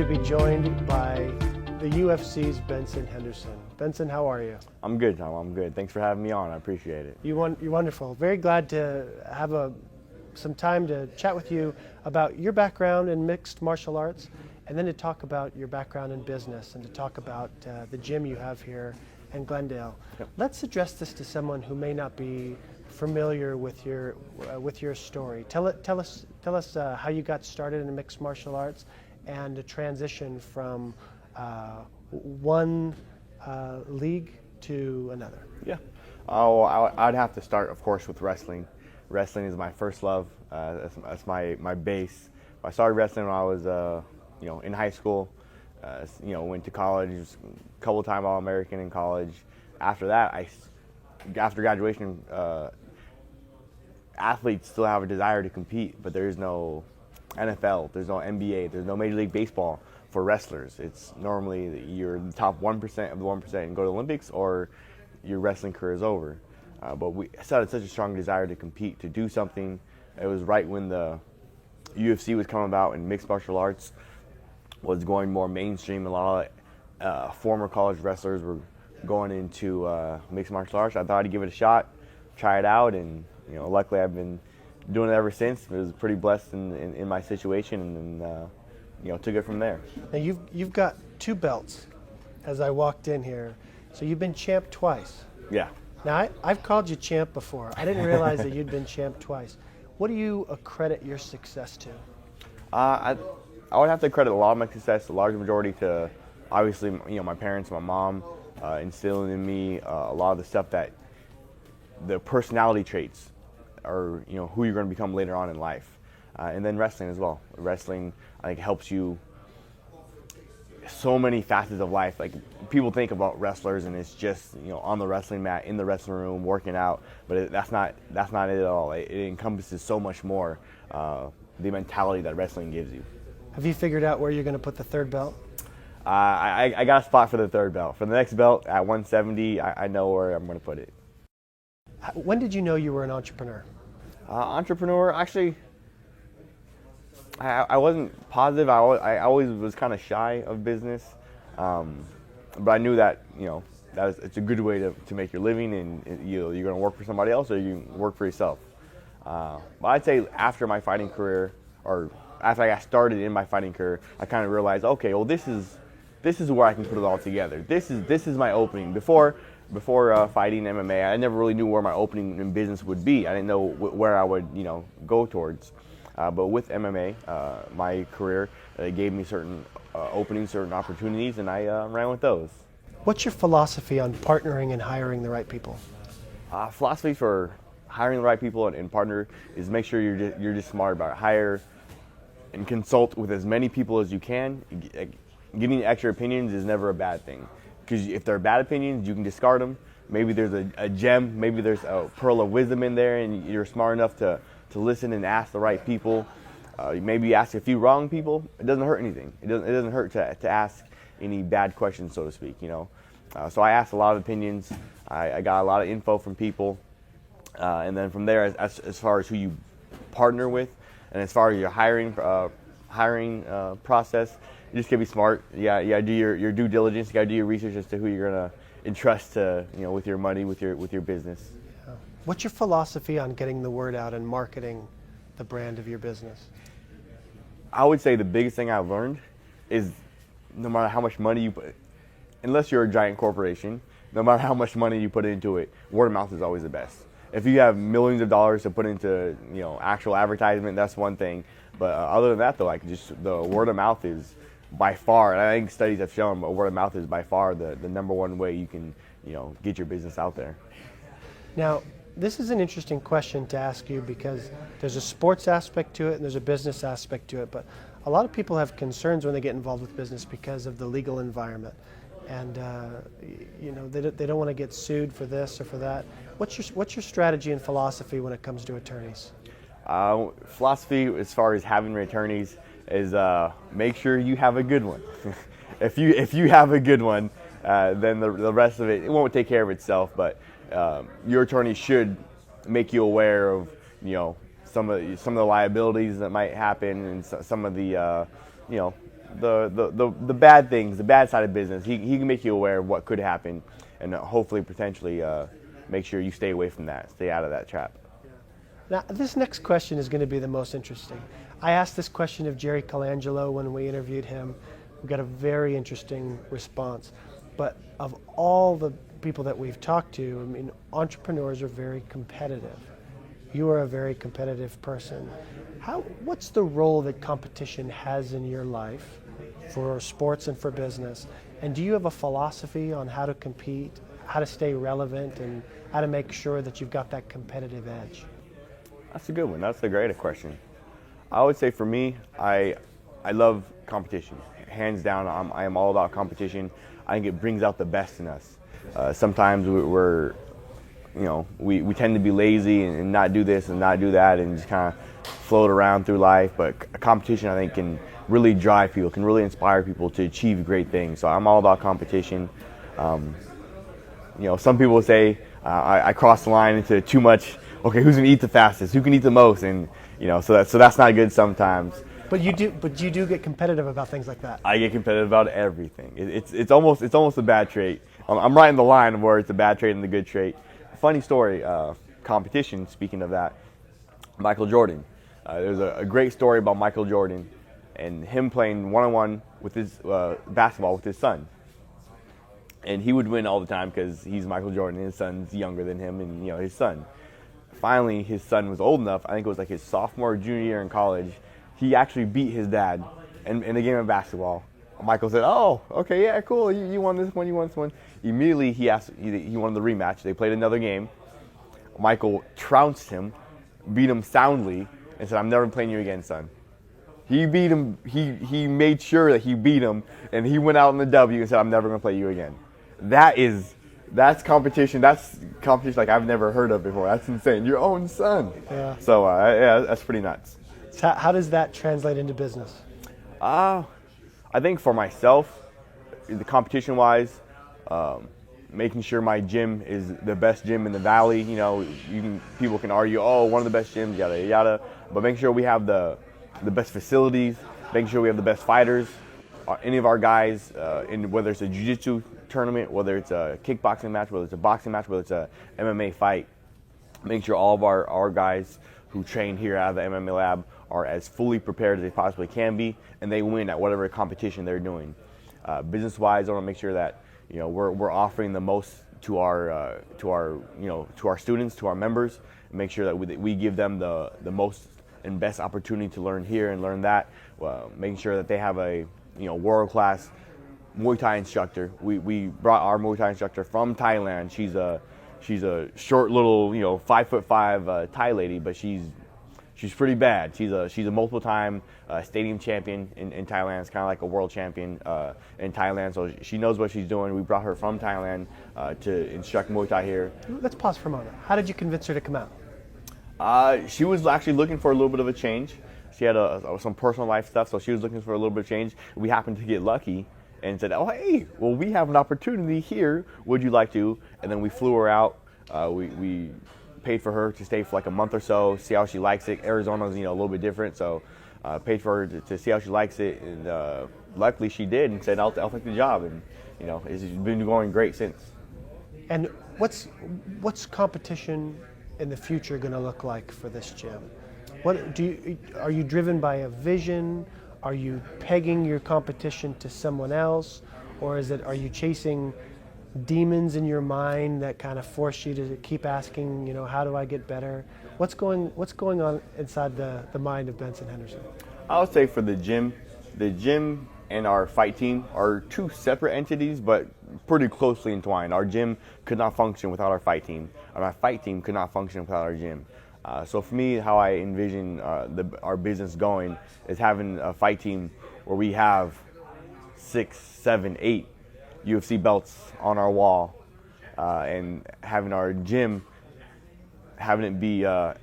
To be joined by the UFC's Benson Henderson. Benson, how are you? I'm good, Tom. I'm good. Thanks for having me on. I appreciate it. You're wonderful. Very glad to have some time to chat with you about your background in mixed martial arts, and then to talk about your background in business and to talk about the gym you have here in Glendale. Yep. Let's address this to someone who may not be familiar with your story. Tell us how you got started in mixed martial arts and the transition from one league to another. Yeah. Oh, I'd have to start, of course, with wrestling. Wrestling is my first love. That's my base. I started wrestling when I was, in high school. Went to college, a couple time All-American in college. After that, after graduation, athletes still have a desire to compete, but there's no NFL, there's no NBA, there's no Major League Baseball for wrestlers. It's normally you're the top 1% of the 1% and go to the Olympics, or your wrestling career is over. But we still had such a strong desire to compete, to do something. It was right when the UFC was coming about and mixed martial arts was going more mainstream. A lot of former college wrestlers were going into mixed martial arts. I thought I'd give it a shot, try it out, and luckily I've been doing it ever since. I was pretty blessed in my situation, and took it from there. Now you've got 2 belts as I walked in here, so you've been champ twice. Yeah. Now I've called you champ before. I didn't realize that you'd been champ twice. What do you accredit your success to? I would have to credit a lot of my success, a large majority, to obviously my parents, my mom, instilling in me a lot of the stuff that the personality traits are who you're going to become later on in life, and then wrestling as well. Wrestling, I think, helps you so many facets of life. Like, people think about wrestlers and it's just on the wrestling mat, in the wrestling room, working out, but that's not it at all. It encompasses so much more. The mentality that wrestling gives you. Have you figured out where you're going to put the 3rd belt? I got a spot for the 3rd belt. For the next belt at 170, I know where I'm going to put it. When did you know you were an entrepreneur? Entrepreneur, actually, I wasn't positive. I always was kind of shy of business, but I knew that it's a good way to make your living, and you're going to work for somebody else or you work for yourself. But I'd say after my fighting career, or after I got started in my fighting career, I kind of realized, okay, well, this is where I can put it all together. This is my opening. Before fighting MMA, I never really knew where my opening in business would be. I didn't know where I would go towards. But with MMA, my career, it gave me certain openings, certain opportunities, and I ran with those. What's your philosophy on partnering and hiring the right people? Philosophy for hiring the right people and partner is make sure you're just smart about it. Hire and consult with as many people as you can. Getting extra opinions is never a bad thing, because if they're bad opinions, you can discard them. Maybe there's a gem, maybe there's a pearl of wisdom in there, and you're smart enough to listen and ask the right people. Maybe you ask a few wrong people. It doesn't hurt anything. It doesn't hurt to ask any bad questions, so to speak. So I asked a lot of opinions. I got a lot of info from people, and then from there, as far as who you partner with, and as far as your hiring process, you just gotta be smart. You gotta do your due diligence. You gotta do your research as to who you're gonna entrust to with your money, with your business. What's your philosophy on getting the word out and marketing the brand of your business? I would say the biggest thing I've learned is no matter how much money you put, unless you're a giant corporation, no matter how much money you put into it, word of mouth is always the best. If you have millions of dollars to put into actual advertisement, that's one thing. But other than that, though, just the word of mouth is by far, and I think studies have shown, but word of mouth is by far the number one way you can get your business out there. Now, this is an interesting question to ask you, because there's a sports aspect to it and there's a business aspect to it, but a lot of people have concerns when they get involved with business because of the legal environment, and they don't want to get sued for this or for that. What's your strategy and philosophy when it comes to attorneys? Philosophy as far as having attorneys is make sure you have a good one. If you have a good one, then the rest of it won't take care of itself. But your attorney should make you aware of some of the liabilities that might happen, and some of the the bad things, the bad side of business. He can make you aware of what could happen, and hopefully potentially make sure you stay away from that, stay out of that trap. Now, this next question is going to be the most interesting. I asked this question of Jerry Colangelo when we interviewed him. We got a very interesting response. But of all the people that we've talked to, I mean, entrepreneurs are very competitive. You are a very competitive person. What's the role that competition has in your life for sports and for business? And do you have a philosophy on how to compete, how to stay relevant, and how to make sure that you've got that competitive edge? That's a good one. That's a great question. I would say for me, I love competition. Hands down, I am all about competition. I think it brings out the best in us. Sometimes we tend to be lazy and not do this and not do that and just kind of float around through life. But a competition, I think, can really drive people, can really inspire people to achieve great things. So I'm all about competition. Some people say I cross the line into too much. Okay, who's gonna eat the fastest? Who can eat the most? And so that's not good sometimes. But you do get competitive about things like that. I get competitive about everything. It's almost a bad trait. I'm right in the line of where it's a bad trait and the good trait. Funny story, competition. Speaking of that, Michael Jordan. There's a great story about Michael Jordan and him playing one-on-one with his basketball with his son. And he would win all the time because he's Michael Jordan. His son's younger than him, and his son. Finally, his son was old enough. I think it was like his sophomore or junior year in college. He actually beat his dad in a game of basketball. Michael said, "Oh, okay, yeah, cool. You won this one. You won this one." Immediately, he wanted the rematch. They played another game. Michael trounced him, beat him soundly, and said, "I'm never playing you again, son." He beat him. He made sure that he beat him, and he went out in the W and said, "I'm never going to play you again." That's competition. That's competition like I've never heard of before. That's insane. Your own son. Yeah. So yeah, that's pretty nuts. So how does that translate into business? I think for myself, the competition-wise, making sure my gym is the best gym in the valley. People can argue, oh, one of the best gyms, yada yada, but making sure we have the best facilities, making sure we have the best fighters. Any of our guys, whether it's a jiu-jitsu tournament, whether it's a kickboxing match, whether it's a boxing match, whether it's a MMA fight, making sure all of our guys who train here out of the MMA lab are as fully prepared as they possibly can be, and they win at whatever competition they're doing. Business-wise, I want to make sure that we're offering the most to our students, to our members, and make sure that we give them the most and best opportunity to learn here and learn that. Making sure that they have a world-class Muay Thai instructor. We brought our Muay Thai instructor from Thailand. She's a short little 5'5" Thai lady, but she's pretty bad. She's a multiple-time stadium champion in Thailand. It's kind of like a world champion in Thailand. So she knows what she's doing. We brought her from Thailand to instruct Muay Thai here. Let's pause for a moment. How did you convince her to come out? She was actually looking for a little bit of a change. She had some personal life stuff, so she was looking for a little bit of change. We happened to get lucky and said, "Oh, hey, well, we have an opportunity here. Would you like to?" And then we flew her out. We paid for her to stay for like a month or so, see how she likes it. Arizona's a little bit different, so paid for her to see how she likes it, and luckily she did, and said, "I'll take the job," and it's been going great since. And what's competition in the future going to look like for this gym? Are you driven by a vision? Are you pegging your competition to someone else, or are you chasing demons in your mind that kind of force you to keep asking, how do I get better? What's going on inside the mind of Benson Henderson? I would say for the gym and our fight team are two separate entities, but pretty closely entwined. Our gym could not function without our fight team, and our fight team could not function without our gym. So for me, how I envision our business going is having a fight team where we have 6, 7, 8 UFC belts on our wall, and having our gym, having it be, as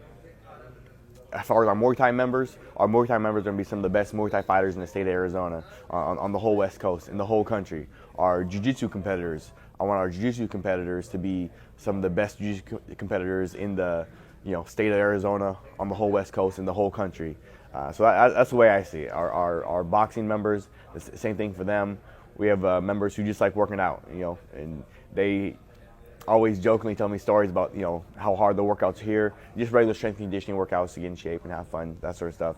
far as our Muay Thai members are going to be some of the best Muay Thai fighters in the state of Arizona, on the whole West Coast, in the whole country. Our jiu-jitsu competitors, I want our jiu-jitsu competitors to be some of the best jiu-jitsu competitors in the state of Arizona, on the whole West Coast, in the whole country. So that's the way I see it. Our boxing members, the same thing for them. We have members who just like working out, and they always jokingly tell me stories about, how hard the workouts here, just regular strength and conditioning workouts to get in shape and have fun, that sort of stuff.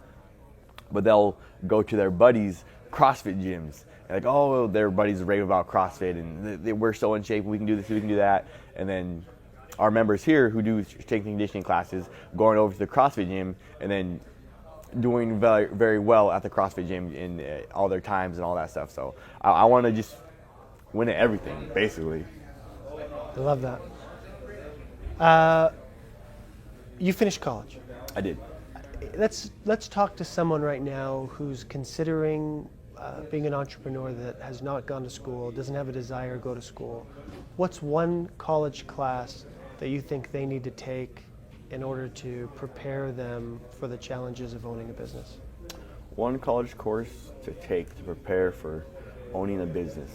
But they'll go to their buddies' CrossFit gyms. And like, oh, their buddies rave about CrossFit, and we're so in shape, we can do this, we can do that. And then our members here who do strength and conditioning classes, going over to the CrossFit gym and then doing very, very well at the CrossFit gym in all their times and all that stuff. So I want to just win at everything, basically. I love that. You finished college. I did. Let's talk to someone right now who's considering being an entrepreneur that has not gone to school, doesn't have a desire to go to school. What's one college class that you think they need to take in order to prepare them for the challenges of owning a business? One college course to take to prepare for owning a business.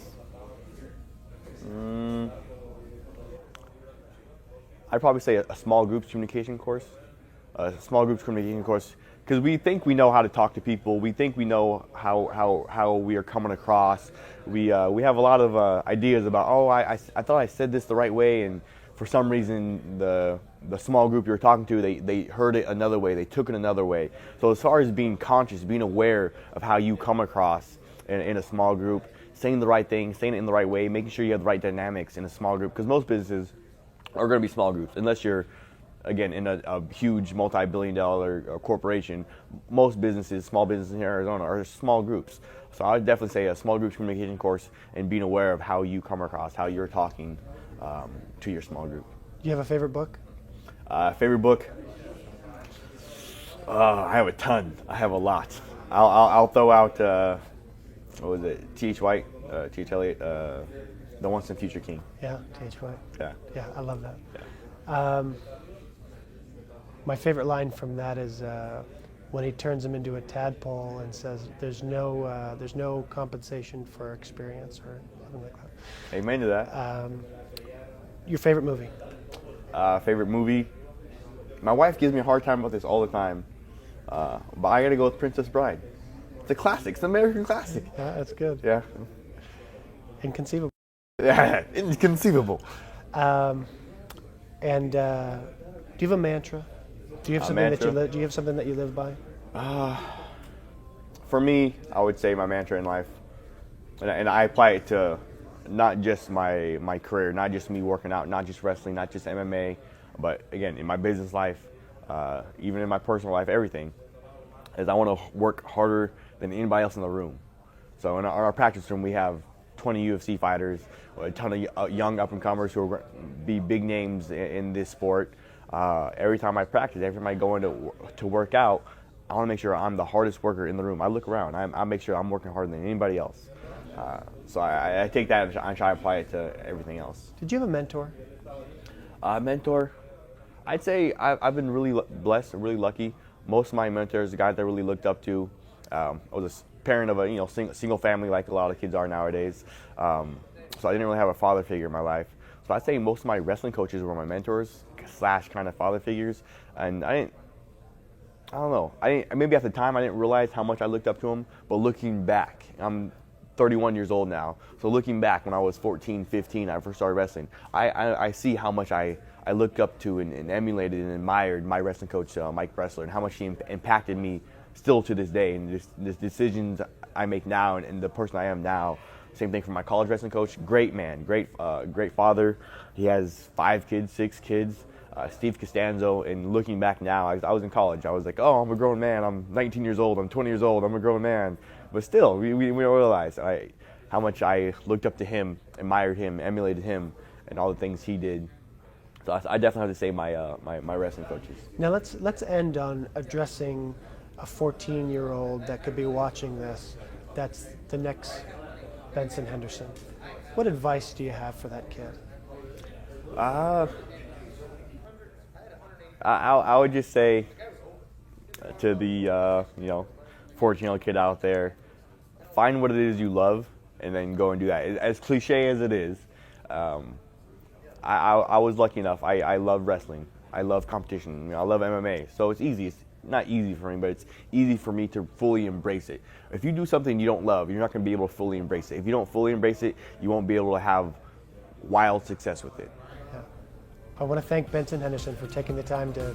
I'd probably say a small groups communication course. Because we think we know how to talk to people. We think we know how we are coming across. We have a lot of ideas about, I thought I said this the right way, and for some reason the small group you're talking to, they heard it another way, they took it another way. So as far as being conscious, being aware of how you come across in a small group, saying the right thing, saying it in the right way, making sure you have the right dynamics in a small group, because most businesses are going to be small groups, unless you're, again, in a huge multi-billion-dollar corporation. Most businesses, small businesses in Arizona, are small groups. So I would definitely say a small groups communication course and being aware of how you come across, how you're talking to your small group. Do you have a favorite book? Favorite book? I have a ton. I have a lot. I'll throw out, what was it? T.H. White, T.H. Eliot, The Once and Future King. Yeah, T.H. White. Yeah. Yeah, I love that. Yeah. My favorite line from that is when he turns him into a tadpole and says, "There's no compensation for experience," or something like that. Amen to that. Your favorite movie? Favorite movie? My wife gives me a hard time about this all the time, but I gotta go with Princess Bride. It's a classic. It's an American classic. Yeah, that's good. Yeah. Inconceivable. Yeah, inconceivable. And do you have a mantra? Do you have something mantra? do you have something that you live by? For me, I would say my mantra in life, and I apply it to not just my career, not just me working out, not just wrestling, not just MMA, but again, in my business life, even in my personal life, everything, is I want to work harder than anybody else in the room. So in our practice room, we have 20 UFC fighters, a ton of young up-and-comers who are be big names in this sport. Every time I practice, every time I go in to work out, I want to make sure I'm the hardest worker in the room. I look around, I make sure I'm working harder than anybody else. So I take that and I try to apply it to everything else. Did you have a mentor? Mentor, I'd say I've been really blessed and really lucky. Most of my mentors, the guys I really looked up to, I was a parent of a single family like a lot of kids are nowadays. So I didn't really have a father figure in my life. So I'd say most of my wrestling coaches were my mentors / kind of father figures. And I don't know. Maybe at the time I didn't realize how much I looked up to them, but looking back, I'm 31 years old now. So looking back when I was 14, 15, I first started wrestling, I see how much I looked up to and emulated and admired my wrestling coach, Mike Bressler, and how much he impacted me still to this day. And the decisions I make now and the person I am now. Same thing for my college wrestling coach. Great man, great father. He has 5 kids, 6 kids. Steve Costanzo. And looking back now, I was in college. I was like, oh, I'm a grown man. I'm 19 years old. I'm 20 years old. I'm a grown man. But still, we don't realize how much I looked up to him, admired him, emulated him, and all the things he did. So I definitely have to say my wrestling coaches. Now let's end on addressing a 14-year-old that could be watching this. That's the next Benson Henderson. What advice do you have for that kid? I would just say to the 14-year-old kid out there, find what it is you love and then go and do that. As cliche as it is, I was lucky enough. I love wrestling. I love competition. I love MMA. So it's easy. not easy for me, but it's easy for me to fully embrace it. If you do something you don't love, you're not going to be able to fully embrace it. If you don't fully embrace it, you won't be able to have wild success with it. Yeah. I want to thank Benson Henderson for taking the time to